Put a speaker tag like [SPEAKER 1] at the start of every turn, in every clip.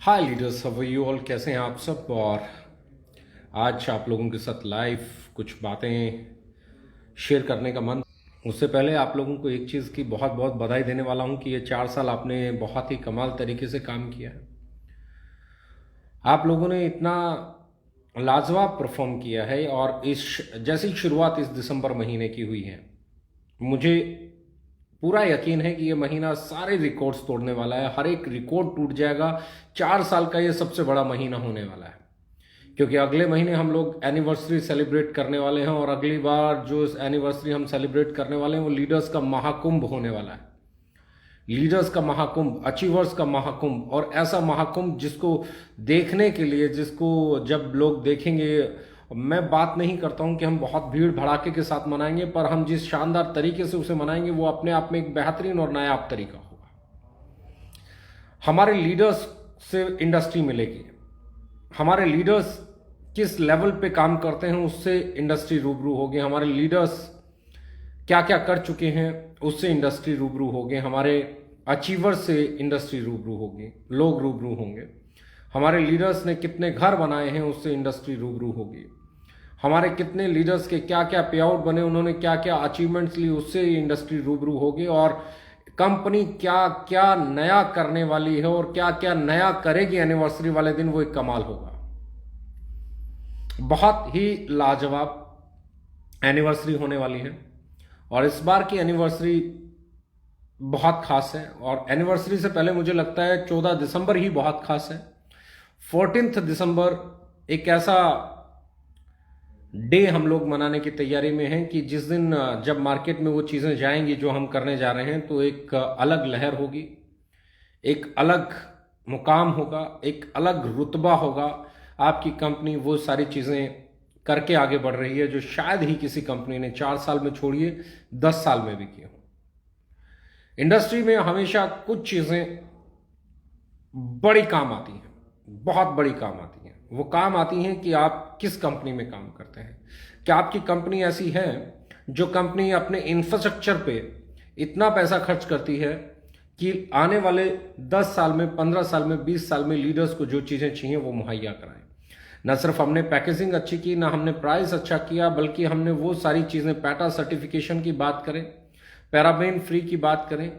[SPEAKER 1] Hi leaders, how are you all? कैसे हैं आप सब? और आज आप लोगों के साथ लाइव कुछ बातें शेयर करने का मन। उससे पहले आप लोगों को एक चीज़ की बहुत बहुत बधाई देने वाला हूं कि ये 4 साल आपने बहुत ही कमाल तरीके से काम किया है। आप लोगों ने इतना लाजवाब परफॉर्म किया है और इस जैसी शुरुआत इस दिसंबर महीने की हुई है, मुझे पूरा यकीन है कि ये महीना सारे रिकॉर्ड्स तोड़ने वाला है। हर एक रिकॉर्ड टूट जाएगा। 4 साल का ये सबसे बड़ा महीना होने वाला है, क्योंकि अगले महीने हम लोग एनिवर्सरी सेलिब्रेट करने वाले हैं और अगली बार जो एनिवर्सरी हम सेलिब्रेट करने वाले हैं वो लीडर्स का महाकुंभ होने वाला है। लीडर्स का महाकुंभ, अचीवर्स का महाकुंभ, और ऐसा महाकुंभ जिसको देखने के लिए, जिसको जब लोग देखेंगे, मैं बात नहीं करता हूं कि हम बहुत भीड़ भड़ाके के साथ मनाएंगे, पर हम जिस शानदार तरीके से उसे मनाएंगे वो अपने आप में एक बेहतरीन और नायाब तरीका होगा। हमारे लीडर्स से इंडस्ट्री मिलेगी। हमारे लीडर्स किस लेवल पे काम करते हैं उससे इंडस्ट्री रूबरू होगी। हमारे लीडर्स क्या क्या कर चुके हैं उससे इंडस्ट्री रूबरू होगी। हमारे अचीवर्स से इंडस्ट्री रूबरू होगी, लोग रूबरू होंगे। हमारे लीडर्स ने कितने घर बनाए हैं उससे इंडस्ट्री रूबरू होगी। हमारे कितने लीडर्स के क्या क्या पे आउट बने, उन्होंने क्या क्या अचीवमेंट्स ली, उससे इंडस्ट्री रूबरू होगी। और कंपनी क्या क्या नया करने वाली है और क्या क्या नया करेगी एनिवर्सरी वाले दिन, वो एक कमाल होगा। बहुत ही लाजवाब एनिवर्सरी होने वाली है और इस बार की एनिवर्सरी बहुत खास है। और एनिवर्सरी से पहले मुझे लगता है 14 दिसंबर ही बहुत खास है। 14 दिसंबर एक ऐसा डे हम लोग मनाने की तैयारी में हैं कि जिस दिन जब मार्केट में वो चीज़ें जाएंगी जो हम करने जा रहे हैं, तो एक अलग लहर होगी, एक अलग मुकाम होगा, एक अलग रुतबा होगा। आपकी कंपनी वो सारी चीज़ें करके आगे बढ़ रही है जो शायद ही किसी कंपनी ने 4 साल में, छोड़िए 10 साल में भी किए हों। इंडस्ट्री में हमेशा कुछ चीज़ें बड़ी काम आती हैं, बहुत बड़ी काम आती हैं। वो काम आती हैं कि आप किस कंपनी में काम करते हैं। क्या आपकी कंपनी ऐसी है जो कंपनी अपने इंफ्रास्ट्रक्चर पे इतना पैसा खर्च करती है कि आने वाले 10 साल में, 15 साल में, 20 साल में लीडर्स को जो चीज़ें चाहिए वो मुहैया कराएं। न सिर्फ हमने पैकेजिंग अच्छी की, ना हमने प्राइस अच्छा किया, बल्कि हमने वो सारी चीज़ें, पैटा सर्टिफिकेशन की बात करें, पैराबेन फ्री की बात करें,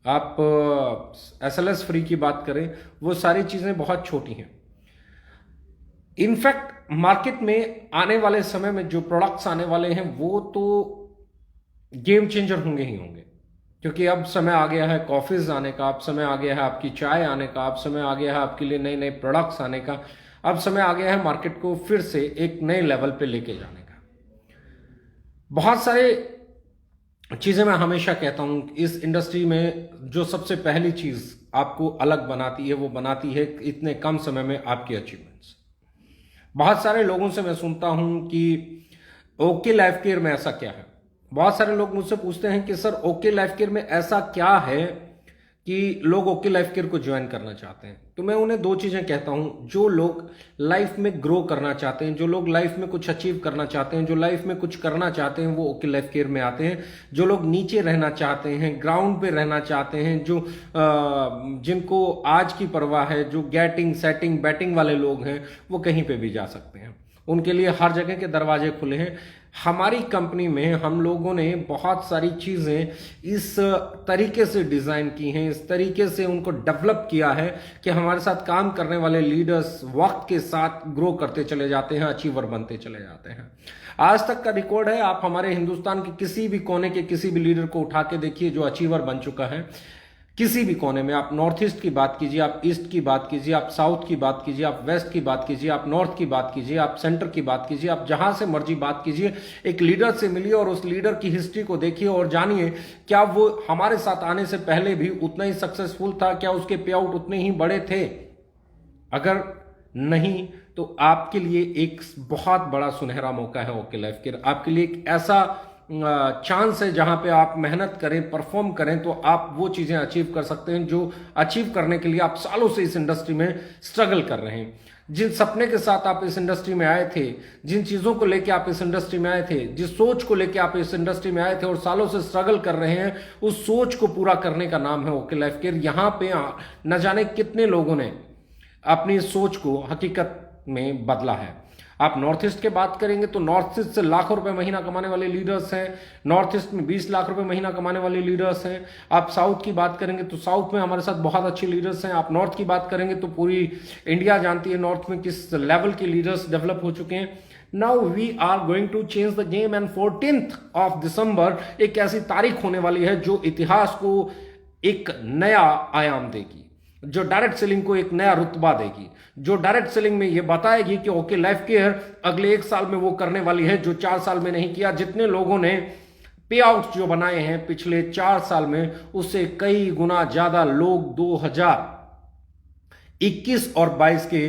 [SPEAKER 1] आप SLS फ्री की बात करें, वो सारी चीज़ें बहुत छोटी हैं। इनफैक्ट मार्केट में आने वाले समय में जो प्रोडक्ट्स आने वाले हैं वो तो गेम चेंजर होंगे ही होंगे, क्योंकि अब समय आ गया है कॉफीज आने का, अब समय आ गया है आपकी चाय आने का, अब समय आ गया है आपके लिए नए नए प्रोडक्ट्स आने का, अब समय आ गया है मार्केट को फिर से एक नए लेवल पे लेके जाने का। बहुत सारे चीज़ें मैं हमेशा कहता हूं, इस इंडस्ट्री में जो सबसे पहली चीज़ आपको अलग बनाती है वो बनाती है इतने कम समय में आपकी अचीवमेंट्स। बहुत सारे लोगों से मैं सुनता हूं कि ओके लाइफ केयर में ऐसा क्या है। बहुत सारे लोग मुझसे पूछते हैं कि सर ओके लाइफ केयर में ऐसा क्या है कि लोग ओके लाइफ केयर को ज्वाइन करना चाहते हैं। तो मैं उन्हें दो चीज़ें कहता हूं, जो लोग लाइफ में ग्रो करना चाहते हैं, जो लोग लाइफ में कुछ अचीव करना चाहते हैं, जो लाइफ में कुछ करना चाहते हैं, वो ओके लाइफ केयर में आते हैं। जो लोग नीचे रहना चाहते हैं, ग्राउंड पे रहना चाहते हैं, जो जिनको आज की परवाह है, जो गेटिंग सेटिंग बैटिंग वाले लोग हैं, वो कहीं पे भी जा सकते हैं। उनके लिए हर जगह के दरवाजे खुले हैं। हमारी कंपनी में हम लोगों ने बहुत सारी चीज़ें इस तरीके से डिज़ाइन की हैं, इस तरीके से उनको डेवलप किया है कि हमारे साथ काम करने वाले लीडर्स वक्त के साथ ग्रो करते चले जाते हैं, अचीवर बनते चले जाते हैं। आज तक का रिकॉर्ड है, आप हमारे हिंदुस्तान के किसी भी कोने के किसी भी लीडर को उठा के देखिए जो अचीवर बन चुका है। किसी भी कोने में, आप नॉर्थ ईस्ट की बात कीजिए, आप ईस्ट की बात कीजिए, आप साउथ की बात कीजिए, आप वेस्ट की बात कीजिए, आप नॉर्थ की बात कीजिए, आप सेंटर की बात कीजिए, आप जहां से मर्जी बात कीजिए, एक लीडर से मिलिए और उस लीडर की हिस्ट्री को देखिए और जानिए क्या वो हमारे साथ आने से पहले भी उतना ही सक्सेसफुल था, क्या उसके पे आउट उतने ही बड़े थे। अगर नहीं तो आपके लिए एक बहुत बड़ा सुनहरा मौका है ओके लाइफ केयर। आपके लिए एक ऐसा चांस है जहां पे आप मेहनत करें, परफॉर्म करें तो आप वो चीजें अचीव कर सकते हैं जो अचीव करने के लिए आप सालों से इस इंडस्ट्री में स्ट्रगल कर रहे हैं। जिन सपने के साथ आप इस इंडस्ट्री में आए थे, जिन चीजों को लेके आप इस इंडस्ट्री में आए थे, जिस सोच को लेके आप इस इंडस्ट्री में आए थे और सालों से स्ट्रगल कर रहे हैं, उस सोच को पूरा करने का नाम है ओके लाइफ केयर। यहां पे न जाने कितने लोगों ने अपनी सोच को हकीकत में बदला है। आप नॉर्थ ईस्ट की बात करेंगे तो नॉर्थ ईस्ट से लाखों रुपए महीना कमाने वाले लीडर्स हैं, नॉर्थ ईस्ट में 20 लाख रुपए महीना कमाने वाले लीडर्स हैं। आप साउथ की बात करेंगे तो साउथ में हमारे साथ बहुत अच्छे लीडर्स हैं। आप नॉर्थ की बात करेंगे तो पूरी इंडिया जानती है नॉर्थ में किस लेवल के लीडर्स डेवलप हो चुके हैं। Now we are going to change the game and 14th of December एक ऐसी तारीख होने वाली है जो इतिहास को एक नया आयाम देगी, जो डायरेक्ट सेलिंग को एक नया रुतबा देगी, जो डायरेक्ट सेलिंग में ये बताएगी कि ओके लाइफ केयर अगले 1 साल में वो करने वाली है जो 4 साल में नहीं किया। जितने लोगों ने पे आउट जो बनाए हैं पिछले 4 साल में, उससे कई गुना ज्यादा लोग 2021 और 22 के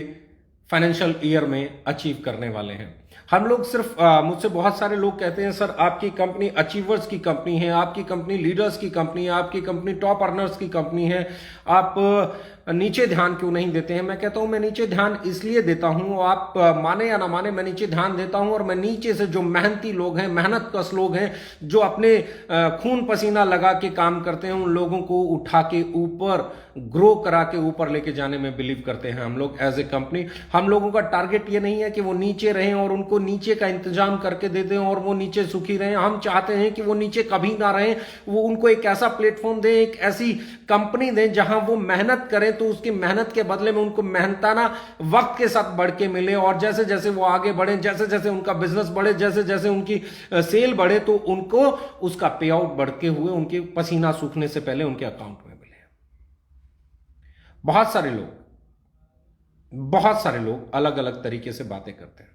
[SPEAKER 1] फाइनेंशियल ईयर में अचीव करने वाले हैं। हम लोग सिर्फ मुझसे बहुत सारे लोग कहते हैं सर आपकी कंपनी अचीवर्स की कंपनी है, आपकी कंपनी लीडर्स की कंपनी है, आपकी कंपनी टॉप अर्नर्स की कंपनी है, आप नीचे ध्यान क्यों नहीं देते हैं। मैं कहता हूं मैं नीचे ध्यान इसलिए देता हूं, आप माने या ना माने, मैं नीचे ध्यान देता हूं और मैं नीचे से जो मेहनती लोग हैं, मेहनत कश लोग हैं, जो अपने खून पसीना लगा के काम करते हैं, उन लोगों को उठा के ऊपर ग्रो करा के ऊपर लेके जाने में बिलीव करते हैं हम लोग एज ए कंपनी। हम लोगों का टारगेट ये नहीं है कि वो नीचे रहें और उनको नीचे का इंतजाम करके दे दें और वो नीचे सुखी रहें। हम चाहते हैं कि वो नीचे कभी ना रहें, वो उनको एक ऐसा प्लेटफॉर्म दें, एक ऐसी कंपनी दें जहां वो मेहनत करें तो उसकी मेहनत के बदले में उनको मेहनताना वक्त के साथ बढ़ के मिले, और जैसे जैसे वो आगे बढ़े, जैसे जैसे उनका बिजनेस बढ़े, जैसे जैसे उनकी सेल बढ़े, तो उनको उसका पे आउट बढ़ते हुए उनके पसीना सूखने से पहले उनके अकाउंट में मिले। बहुत सारे लोग अलग अलग तरीके से बातें करते हैं।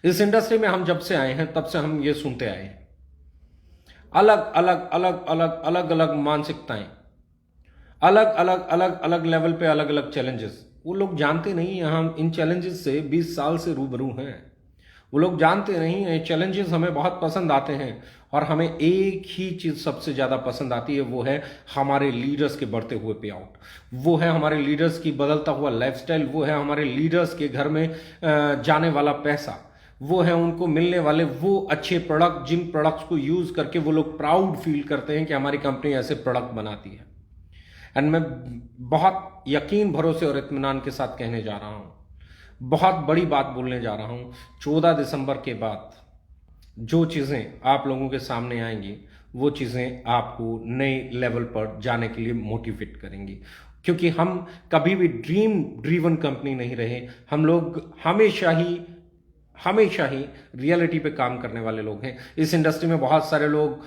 [SPEAKER 1] इस इंडस्ट्री में हम जब से आए हैं तब से हम ये सुनते आए हैं, अलग अलग अलग अलग अलग अलग मानसिकताएं, अलग अलग अलग अलग लेवल पे अलग अलग चैलेंजेस। वो लोग जानते नहीं हैं हम इन चैलेंजेस से 20 साल से रूबरू हैं। वो लोग जानते नहीं हैं चैलेंजेस हमें बहुत पसंद आते हैं और हमें एक ही चीज सबसे ज्यादा पसंद आती है, वो है हमारे लीडर्स के बढ़ते हुए पे आउट, वो है हमारे लीडर्स की बदलता हुआ लाइफस्टाइल, वो है हमारे लीडर्स के घर में जाने वाला पैसा, वो है उनको मिलने वाले वो अच्छे प्रोडक्ट, जिन प्रोडक्ट्स को यूज करके वो लोग प्राउड फील करते हैं कि हमारी कंपनी ऐसे प्रोडक्ट बनाती है। एंड मैं बहुत यकीन, भरोसे और इत्मीनान के साथ कहने जा रहा हूं, बहुत बड़ी बात बोलने जा रहा हूं, 14 दिसंबर के बाद जो चीजें आप लोगों के सामने आएंगी वो चीजें आपको नए लेवल पर जाने के लिए मोटिवेट करेंगी। क्योंकि हम कभी भी ड्रीम ड्रीवन कंपनी नहीं रहे, हम लोग हमेशा ही रियलिटी पे काम करने वाले लोग हैं। इस इंडस्ट्री में बहुत सारे लोग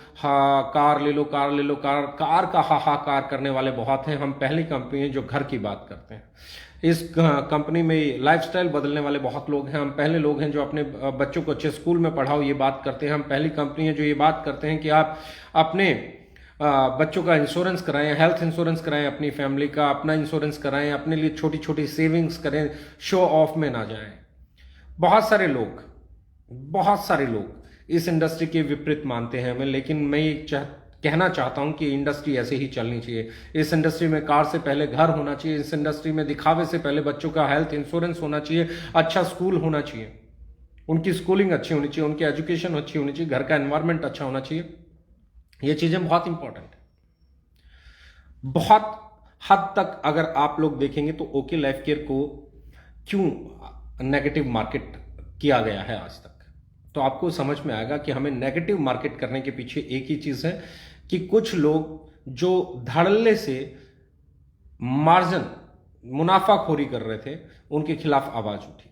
[SPEAKER 1] कार ले लो, कार ले लो, कार का हाहाकार करने वाले बहुत हैं। हम पहली कंपनी है जो घर की बात करते हैं। इस कंपनी में लाइफस्टाइल बदलने वाले बहुत लोग हैं। हम पहले लोग हैं जो अपने बच्चों को अच्छे स्कूल में पढ़ाओ ये बात करते हैं। हम पहली कंपनी है जो ये बात करते हैं कि आप अपने बच्चों का इंश्योरेंस कराएं, हेल्थ इंश्योरेंस कराएं, अपनी फैमिली का अपना इंश्योरेंस कराएं, अपने लिए छोटी छोटी सेविंग्स करें, शो ऑफ में ना जाएं। बहुत सारे लोग इस इंडस्ट्री के विपरीत मानते हैं हमें, लेकिन मैं ये कहना चाहता हूं कि इंडस्ट्री ऐसे ही चलनी चाहिए। इस इंडस्ट्री में कार से पहले घर होना चाहिए, इस इंडस्ट्री में दिखावे से पहले बच्चों का हेल्थ इंश्योरेंस होना चाहिए, अच्छा स्कूल होना चाहिए, उनकी स्कूलिंग अच्छी होनी चाहिए, उनकी एजुकेशन अच्छी होनी चाहिए, घर का एनवायरमेंट अच्छा होना चाहिए। ये चीजें बहुत इंपॉर्टेंट है। बहुत हद तक अगर आप लोग देखेंगे तो ओके लाइफ केयर को क्यों नेगेटिव मार्केट किया गया है आज तक, तो आपको समझ में आएगा कि हमें नेगेटिव मार्केट करने के पीछे एक ही चीज है कि कुछ लोग जो धड़ल्ले से मार्जिन मुनाफाखोरी कर रहे थे उनके खिलाफ आवाज उठी,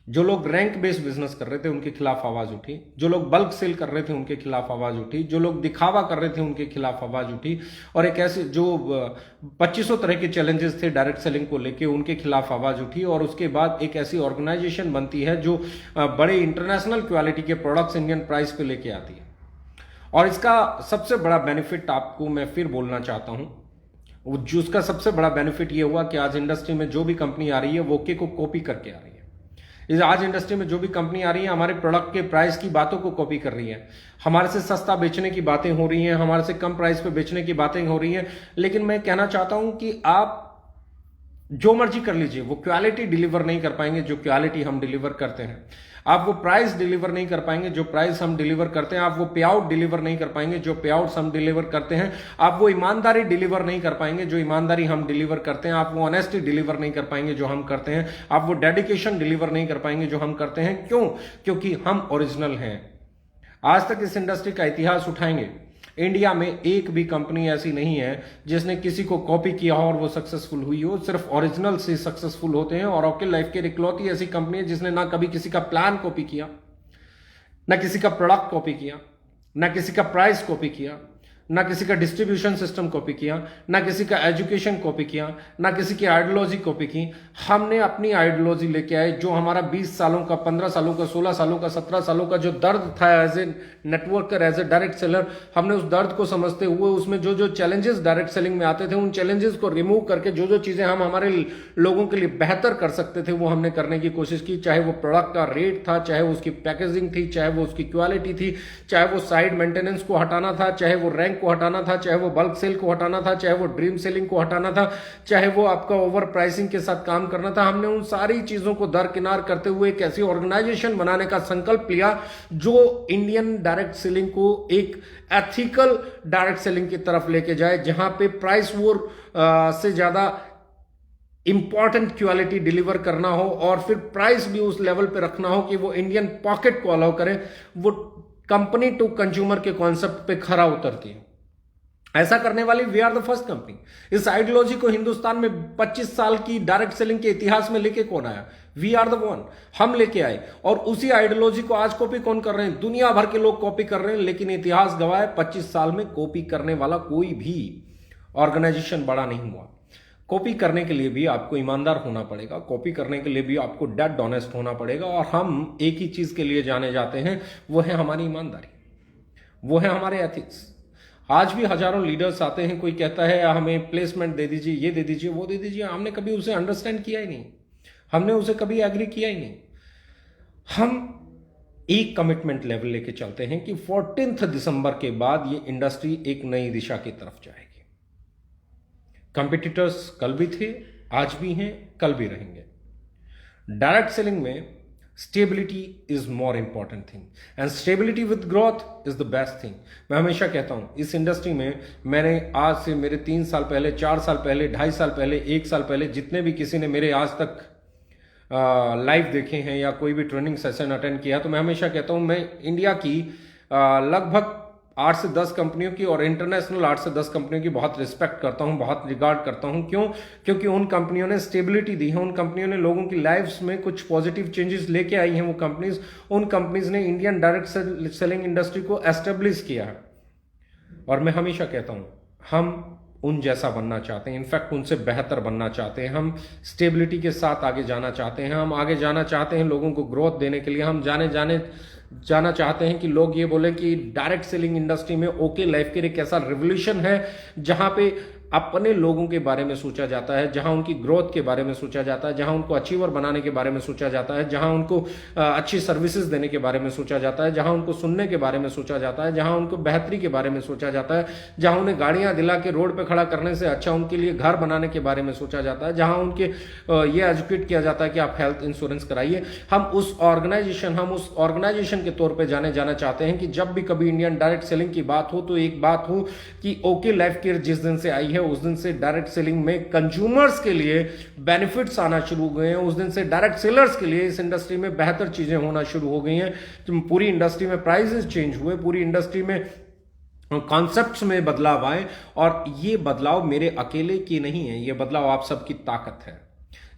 [SPEAKER 1] जो लोग रैंक बेस्ड बिजनेस कर रहे थे उनके खिलाफ आवाज उठी, जो लोग बल्क सेल कर रहे थे उनके खिलाफ आवाज उठी, जो लोग दिखावा कर रहे थे उनके खिलाफ आवाज उठी, और एक ऐसे जो 2500 तरह के चैलेंजेस थे डायरेक्ट सेलिंग को लेके उनके खिलाफ आवाज उठी। और उसके बाद एक ऐसी ऑर्गेनाइजेशन बनती है जो बड़े इंटरनेशनल क्वालिटी के प्रोडक्ट्स इंडियन प्राइस पे लेके आती है। और इसका सबसे बड़ा बेनिफिट आपको मैं फिर बोलना चाहता हूं, जो उसका सबसे बड़ा बेनिफिट ये हुआ कि आज इंडस्ट्री में जो भी कंपनी आ रही है वो ओके को कॉपी करके आ रही है। आज इंडस्ट्री में जो भी कंपनी आ रही है हमारे प्रोडक्ट के प्राइस की बातों को कॉपी कर रही है, हमारे से सस्ता बेचने की बातें हो रही हैं, हमारे से कम प्राइस पे बेचने की बातें हो रही हैं। लेकिन मैं कहना चाहता हूं कि आप जो मर्जी कर लीजिए, वो क्वालिटी डिलीवर नहीं कर पाएंगे जो क्वालिटी हम डिलीवर करते हैं। आप वो प्राइस डिलीवर नहीं कर पाएंगे जो प्राइस हम डिलीवर करते हैं। आप वो पे आउट डिलीवर नहीं कर पाएंगे जो पे आउट्स हम डिलीवर करते हैं। आप वो ईमानदारी डिलीवर नहीं कर पाएंगे जो ईमानदारी हम डिलीवर करते हैं। आप वो ऑनेस्टी डिलीवर नहीं कर पाएंगे जो हम करते हैं। आप वो डेडिकेशन डिलीवर नहीं कर पाएंगे जो हम करते हैं। क्यों? क्योंकि हम ओरिजिनल हैं। आज तक इस इंडस्ट्री का इतिहास उठाएंगे, इंडिया में एक भी कंपनी ऐसी नहीं है जिसने किसी को कॉपी किया हो और वो सक्सेसफुल हुई हो। सिर्फ ओरिजिनल से सक्सेसफुल होते हैं। और ओराकल लाइफकेयर इकलौती ऐसी कंपनी है जिसने ना कभी किसी का प्लान कॉपी किया, ना किसी का प्रोडक्ट कॉपी किया, ना किसी का प्राइस कॉपी किया, ना किसी का डिस्ट्रीब्यूशन सिस्टम कॉपी किया, ना किसी का एजुकेशन कॉपी किया, ना किसी की आइडियोलॉजी कॉपी की। हमने अपनी आइडियोलॉजी लेके आए। जो हमारा 20 सालों का, 15 सालों का, 16 सालों का, 17 सालों का जो दर्द था as a networker, as a direct seller, हमने उस दर्द को समझते हुए उसमें जो जो चैलेंजेस डायरेक्ट सेलिंग में आते थे उन चैलेंजेस को रिमूव करके जो जो चीजें हम हमारे लोगों के लिए बेहतर कर सकते थे वो हमने करने की कोशिश की। चाहे वो प्रोडक्ट का रेट था, चाहे वो उसकी पैकेजिंग थी, चाहे वो उसकी क्वालिटी थी, चाहे वो साइड मेंटेनेंस को हटाना था, चाहे वो रैंक को हटाना था, चाहे वो बल्क सेल को हटाना था, चाहे वो ड्रीम सेलिंग को हटाना था, चाहे वो आपका ओवर प्राइसिंग के साथ काम करना था। हमने उन सारी चीजों को दरकिनार करते हुए एक ऐसी ऑर्गेनाइजेशन बनाने का संकल्प लिया जो इंडियन डायरेक्ट सेलिंग को एक एथिकल डायरेक्ट सेलिंग की तरफ लेके जाए, जहां पे प्राइस वॉर से ज्यादा इंपॉर्टेंट क्वालिटी डिलीवर करना हो और फिर प्राइस भी उस लेवल पे रखना हो कि वो इंडियन पॉकेट को अलाउ करे, वो कंपनी टू कंज्यूमर के कॉन्सेप्ट पे खरा उतरती है। ऐसा करने वाली we are the first company. इस आइडियोलॉजी को हिंदुस्तान में 25 साल की डायरेक्ट सेलिंग के इतिहास में लेके कौन आया? We are the one. हम लेके आए। और उसी आइडियोलॉजी को आज कॉपी कौन कर रहे हैं? दुनिया भर के लोग कॉपी कर रहे हैं, लेकिन इतिहास गवाह है 25 साल में कॉपी करने वाला कोई भी ऑर्गेनाइजेशन बड़ा नहीं हुआ। कॉपी करने के लिए भी आपको ईमानदार होना पड़ेगा, कॉपी करने के लिए भी आपको डेड ऑनेस्ट होना पड़ेगा। और हम एक ही चीज के लिए जाने जाते हैं, वो है हमारी ईमानदारी, वो है हमारे एथिक्स। आज भी हजारों लीडर्स आते हैं, कोई कहता है हमें प्लेसमेंट दे दीजिए, ये दे दीजिए, वो दे दीजिए। हमने कभी उसे अंडरस्टैंड किया ही नहीं, हमने उसे कभी एग्री किया ही नहीं। हम एक कमिटमेंट लेवल लेके चलते हैं कि 14 दिसंबर के बाद ये इंडस्ट्री एक नई दिशा की तरफ जाएगी। कंपिटिटर्स कल भी थे, आज भी हैं, कल भी रहेंगे। डायरेक्ट सेलिंग में stability is more important thing and stability with growth is the best thing. मैं हमेशा कहता हूं इस इंडस्ट्री में मैंने आज से मेरे 3 साल पहले, 4 साल पहले, 2.5 साल पहले, 1 साल पहले जितने भी किसी ने मेरे आज तक लाइव देखे हैं या कोई भी ट्रेनिंग सेशन अटेंड किया, तो मैं हमेशा कहता हूं मैं इंडिया की लगभग 8 से 10 कंपनियों की और इंटरनेशनल 8 से 10 कंपनियों की बहुत रिस्पेक्ट करता हूं, बहुत रिगार्ड करता हूं। क्यों? क्योंकि उन कंपनियों ने स्टेबिलिटी दी है, उन कंपनियों ने लोगों की लाइफ्स में कुछ पॉजिटिव चेंजेस लेके आई हैं। वो कंपनीज, उन कंपनीज ने इंडियन डायरेक्ट सेलिंग इंडस्ट्री को एस्टेब्लिश किया है। और मैं हमेशा कहता हूं हम उन जैसा बनना चाहते हैं, इनफैक्ट उनसे बेहतर बनना चाहते हैं। हम स्टेबिलिटी के साथ आगे जाना चाहते हैं, हम आगे जाना चाहते हैं लोगों को ग्रोथ देने के लिए। हम जाना चाहते हैं कि लोग ये बोले कि डायरेक्ट सेलिंग इंडस्ट्री में ओके लाइफकेयर एक ऐसा रिवोल्यूशन है जहां पे अपने लोगों के बारे में सोचा जाता है, जहां उनकी ग्रोथ के बारे में सोचा जाता है, जहां उनको अचीवर बनाने के बारे में सोचा जाता है, जहां उनको अच्छी सर्विसेज देने के बारे में सोचा जाता है, जहां उनको सुनने के बारे में सोचा जाता है, जहां उनको बेहतरी के बारे में सोचा जाता है, जहां उन्हें गाड़ियां दिला के रोड पे खड़ा करने से अच्छा उनके लिए घर बनाने के बारे में सोचा जाता है, जहां उनके ये एजुकेट किया जाता है कि आप हेल्थ इंश्योरेंस कराइए। हम उस ऑर्गेनाइजेशन के तौर पर जाना चाहते हैं कि जब भी कभी इंडियन डायरेक्ट सेलिंग की बात हो तो एक बात हो कि ओके लाइफकेयर जिस दिन से आई है उस दिन से डायरेक्ट सेलिंग में कंज्यूमर्स के लिए बेनिफिट्स आना शुरू हो गए हैं। उस दिन से डायरेक्ट सेलर्स के लिए इस इंडस्ट्री में बेहतर चीजें होना शुरू हो गई हैं। तो पूरी इंडस्ट्री में प्राइसेस चेंज हुए, पूरी इंडस्ट्री में कॉन्सेप्ट्स में बदलाव आए। और ये बदलाव मेरे अकेले की नहीं है, ये बदलाव आप सबकी ताकत है।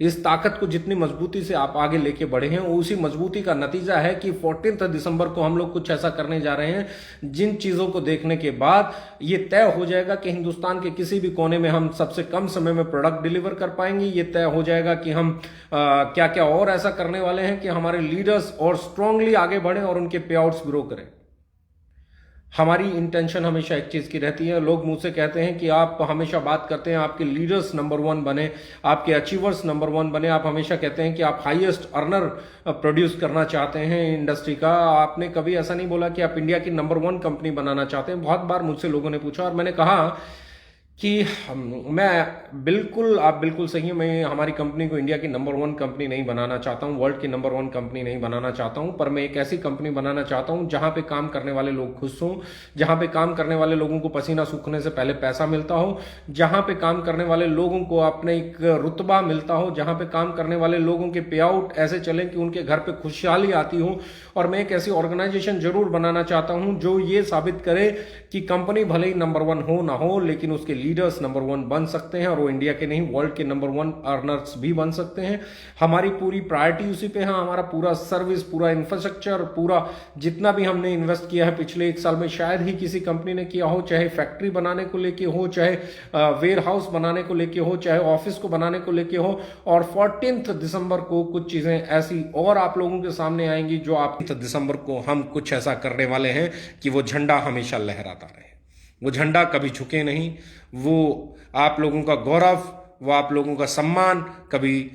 [SPEAKER 1] इस ताकत को जितनी मजबूती से आप आगे लेके बढ़े हैं, उसी मजबूती का नतीजा है कि 14 दिसंबर को हम लोग कुछ ऐसा करने जा रहे हैं जिन चीजों को देखने के बाद ये तय हो जाएगा कि हिंदुस्तान के किसी भी कोने में हम सबसे कम समय में प्रोडक्ट डिलीवर कर पाएंगे। ये तय हो जाएगा कि हम क्या क्या और ऐसा करने वाले हैं कि हमारे लीडर्स और स्ट्रांगली आगे बढ़े और उनके पे आउट्स ग्रो करें। हमारी इंटेंशन हमेशा एक चीज की रहती है। लोग मुझसे कहते हैं कि आप हमेशा बात करते हैं आपके लीडर्स नंबर 1 बने, आपके अचीवर्स नंबर 1 बने। आप हमेशा कहते हैं कि आप हाईएस्ट अर्नर प्रोड्यूस करना चाहते हैं इंडस्ट्री का। आपने कभी ऐसा नहीं बोला कि आप इंडिया की नंबर 1 कंपनी बनाना चाहते हैं। बहुत बार मुझसे लोगों ने पूछा और मैंने कहा कि मैं बिल्कुल, आप बिल्कुल सही हैं। मैं हमारी कंपनी को इंडिया की नंबर 1 कंपनी नहीं बनाना चाहता हूं, वर्ल्ड की नंबर 1 कंपनी नहीं बनाना चाहता हूं, पर मैं एक ऐसी कंपनी बनाना चाहता हूं जहां पे काम करने वाले लोग खुश हों, जहां पे काम करने वाले लोगों को पसीना सूखने से पहले पैसा मिलता हो, जहां पे काम करने वाले लोगों को अपने एक रुतबा मिलता हो, जहां पे काम करने वाले लोगों के पे आउट ऐसे चलें कि उनके घर पे खुशहाली आती हो। और मैं एक ऐसी ऑर्गेनाइजेशन जरूर बनाना चाहता हूं जो ये साबित करे कि कंपनी भले ही नंबर 1 हो ना हो, लेकिन उसके लीडर्स नंबर 1 बन सकते हैं, और वो इंडिया के नहीं वर्ल्ड के नंबर 1 अर्नर्स भी बन सकते हैं। हमारी पूरी प्रायोरिटी उसी पे है। हमारा पूरा सर्विस, पूरा इंफ्रास्ट्रक्चर, पूरा जितना भी हमने इन्वेस्ट किया है पिछले 1 साल में, शायद ही किसी कंपनी ने किया हो, चाहे फैक्ट्री बनाने को लेके हो, चाहे वेयर हाउस बनाने को लेके हो, चाहे ऑफिस को बनाने को लेके हो। और 14 दिसंबर को कुछ चीजें ऐसी और आप लोगों के सामने आएंगी जो आप दिसंबर को हम कुछ ऐसा करने वाले हैं कि वो झंडा हमेशा लहराता रहे, वो झंडा कभी झुके नहीं, वो आप लोगों का गौरव, वो आप लोगों का सम्मान कभी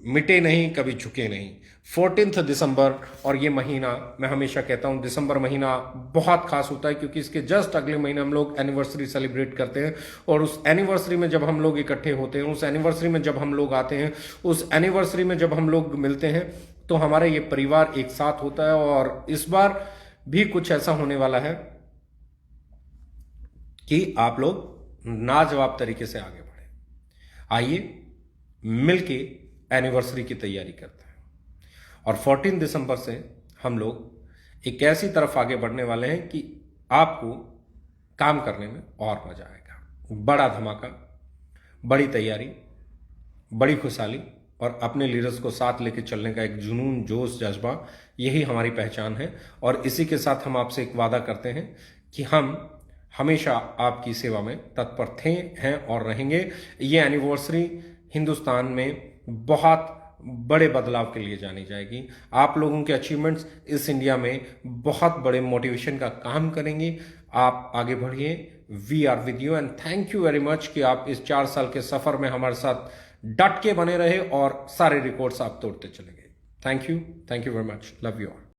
[SPEAKER 1] मिटे नहीं, कभी झुके नहीं। 14 दिसंबर, और ये महीना मैं हमेशा कहता हूं दिसंबर महीना बहुत खास होता है, क्योंकि इसके जस्ट अगले महीने हम लोग एनिवर्सरी सेलिब्रेट करते हैं। और उस एनिवर्सरी में जब हम लोग इकट्ठे होते हैं, उस एनिवर्सरी में जब हम लोग आते हैं, उस एनिवर्सरी में जब हम लोग मिलते हैं, तो हमारा ये परिवार एक साथ होता है। और इस बार भी कुछ ऐसा होने वाला है कि आप लोग लाजवाब तरीके से आगे बढ़े। आइए मिलके एनिवर्सरी की तैयारी करते हैं, और 14 दिसंबर से हम लोग एक ऐसी तरफ आगे बढ़ने वाले हैं कि आपको काम करने में और मजा आएगा। बड़ा धमाका, बड़ी तैयारी, बड़ी खुशहाली, और अपने लीडर्स को साथ लेके चलने का एक जुनून, जोश, जज्बा, यही हमारी पहचान है। और इसी के साथ हम आपसे एक वादा करते हैं कि हम हमेशा आपकी सेवा में तत्पर थे, हैं और रहेंगे। ये एनिवर्सरी हिंदुस्तान में बहुत बड़े बदलाव के लिए जानी जाएगी। आप लोगों के अचीवमेंट्स इस इंडिया में बहुत बड़े मोटिवेशन का काम करेंगे। आप आगे बढ़िए, we are with you, and thank you very much कि आप इस 4 साल के सफर में हमारे साथ डट के बने रहे और सारे रिकॉर्ड्स आप तोड़ते चले गए। Thank you very much, love you all.